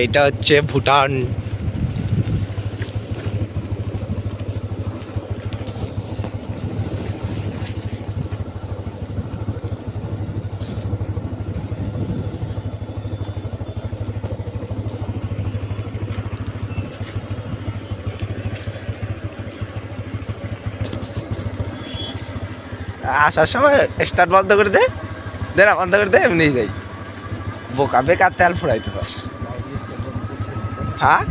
এইটা হচ্ছে ভুটান। আসার সময় স্টার্ট বন্ধ করে দে, না বন্ধ করে দে, এমনি যাই। বোকা বেকার তেল ফুরাইতে চাস? হ্যাঁ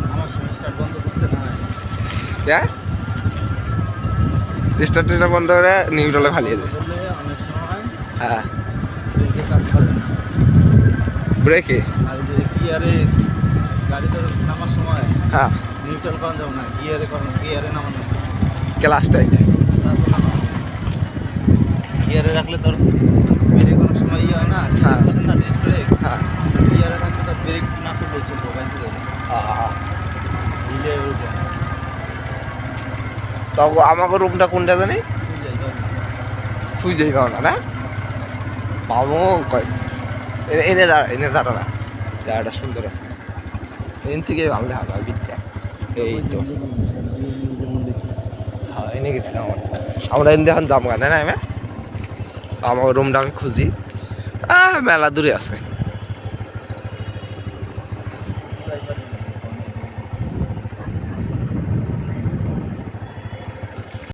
স্টার্ট বন্ধ করে নিউট্রালে ফালিয়ে দে। হ্যাঁ ব্রেকে হ্যাঁ ক্লাসটাই গিয়ারে রাখলে তোর ব্রেক অনেক সময় ইয়ে হয় না, হ্যাঁ না ডিস্ক ব্রেক। হ্যাঁ গিয়ারে থাকলে তোর ব্রেক না করলে চলবে, দিলে ওরকম তখন আমাকে রুমটা কোনটা জানি খুঁজে যাই পাও না পাবো কয় এনে দাঁড়া না, জায়গাটা সুন্দর আছে, এখান থেকে ভালো দেখা যাবে বিদ্যা। এই তো হ্যাঁ এনে গেছিলাম আমরা এনে এখন যাবো না না আমি আমার রুমটা আমি খুঁজি, মেলা দূরে আছে।